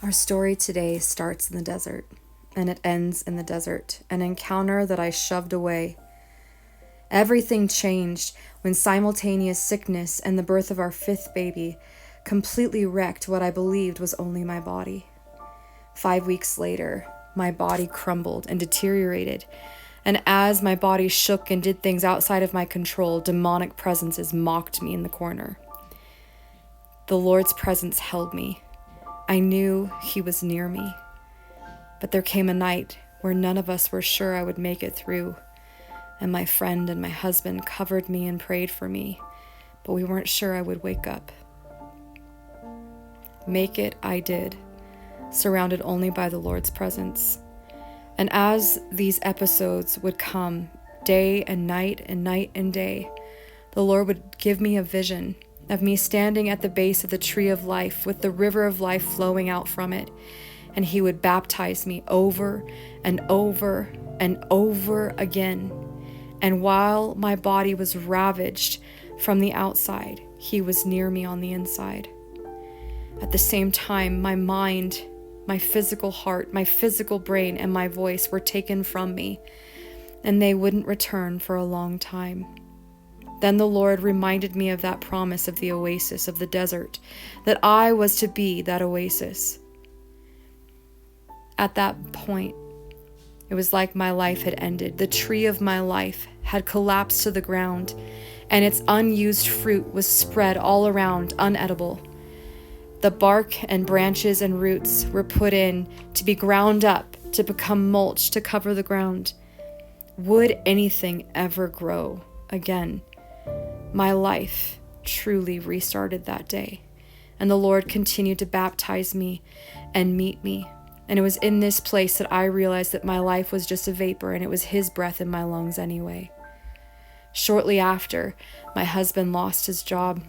Our story today starts in the desert, and it ends in the desert, an encounter that I shoved away. Everything changed when simultaneous sickness and the birth of our fifth baby completely wrecked what I believed was only my body. 5 weeks later, my body crumbled and deteriorated, and as my body shook and did things outside of my control, demonic presences mocked me in the corner. The Lord's presence held me. I knew He was near me. But there came a night where none of us were sure I would make it through, and my friend and my husband covered me and prayed for me, but we weren't sure I would wake up. Make it I did, surrounded only by the Lord's presence. And as these episodes would come, day and night and day, the Lord would give me a vision of me standing at the base of the tree of life with the river of life flowing out from it, and He would baptize me over and over and over again. And while my body was ravaged from the outside, He was near me on the inside. At the same time, my mind, my physical heart, my physical brain, and my voice were taken from me, and they wouldn't return for a long time. Then the Lord reminded me of that promise of the oasis of the desert, that I was to be that oasis. At that point, it was like my life had ended. The tree of my life had collapsed to the ground, and its unused fruit was spread all around, unedible. The bark and branches and roots were put in to be ground up, to become mulch, to cover the ground. Would anything ever grow again? My life truly restarted that day, and the Lord continued to baptize me and meet me. And it was in this place that I realized that my life was just a vapor, and it was His breath in my lungs anyway. Shortly after, my husband lost his job.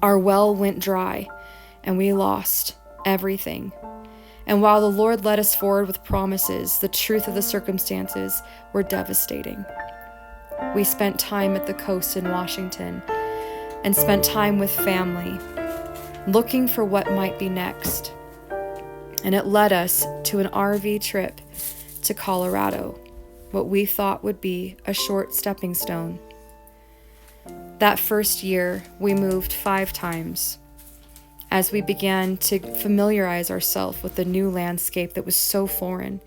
Our well went dry, and we lost everything. And while the Lord led us forward with promises, the truth of the circumstances were devastating. We spent time at the coast in Washington and spent time with family, looking for what might be next. And it led us to an RV trip to Colorado, what we thought would be a short stepping stone. That first year, we moved 5 times as we began to familiarize ourselves with the new landscape that was so foreign.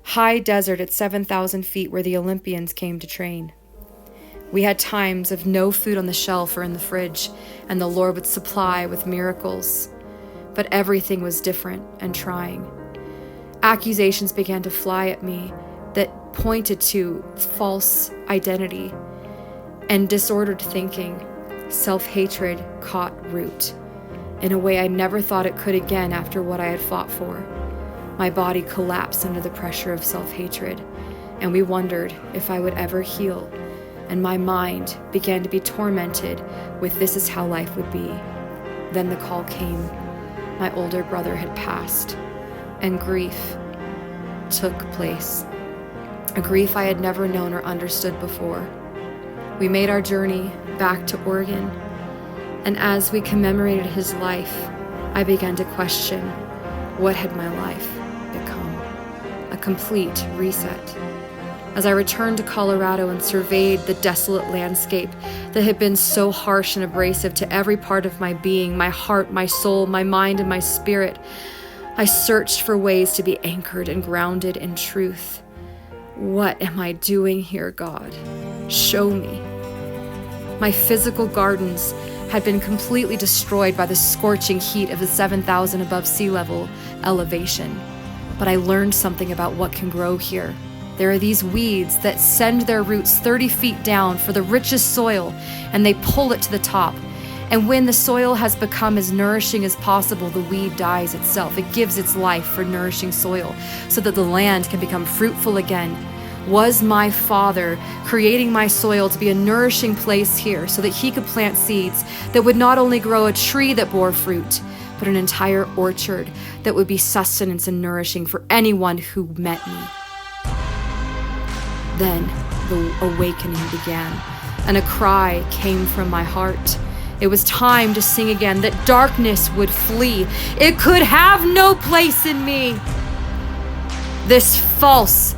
High desert at 7,000 feet where the Olympians came to train. We had times of no food on the shelf or in the fridge, and the Lord would supply with miracles. But everything was different and trying. Accusations began to fly at me that pointed to false identity and disordered thinking. Self-hatred caught root in a way I never thought it could again after what I had fought for. My body collapsed under the pressure of self-hatred, and we wondered if I would ever heal. And my mind began to be tormented with this is how life would be. Then the call came. My older brother had passed, and grief took place. A grief I had never known or understood before. We made our journey back to Oregon, and as we commemorated his life, I began to question what had my life become. A complete reset. As I returned to Colorado and surveyed the desolate landscape that had been so harsh and abrasive to every part of my being, my heart, my soul, my mind, and my spirit, I searched for ways to be anchored and grounded in truth. What am I doing here, God? Show me. My physical gardens had been completely destroyed by the scorching heat of the 7,000 above sea level elevation, but I learned something about what can grow here. There are these weeds that send their roots 30 feet down for the richest soil, and they pull it to the top. And when the soil has become as nourishing as possible, the weed dies itself. It gives its life for nourishing soil so that the land can become fruitful again. Was my Father creating my soil to be a nourishing place here so that He could plant seeds that would not only grow a tree that bore fruit, but an entire orchard that would be sustenance and nourishing for anyone who met me? Then the awakening began, and a cry came from my heart. It was time to sing again, that darkness would flee. It could have no place in me. This false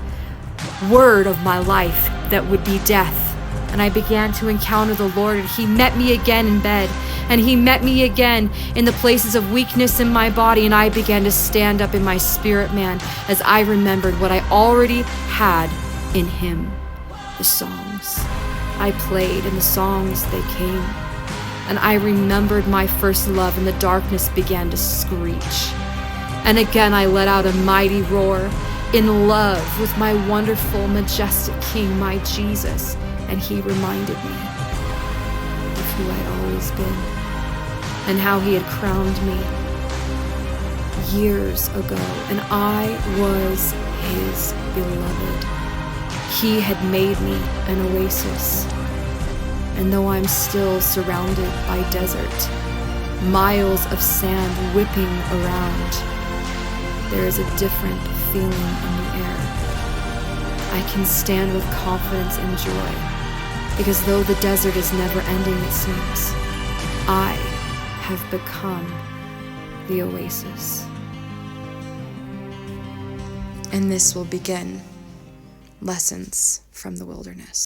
word of my life that would be death. And I began to encounter the Lord, and He met me again in bed, and He met me again in the places of weakness in my body, and I began to stand up in my spirit, man, as I remembered what I already had in Him. The songs I played and the songs they came. And I remembered my first love, and the darkness began to screech. And again I let out a mighty roar in love with my wonderful, majestic King, my Jesus. And He reminded me of who I'd always been and how He had crowned me years ago. And I was His beloved. He had made me an oasis. And though I'm still surrounded by desert, miles of sand whipping around, there is a different feeling in the air. I can stand with confidence and joy, because though the desert is never ending, it seems, I have become the oasis. And this will begin Lessons from the Wilderness.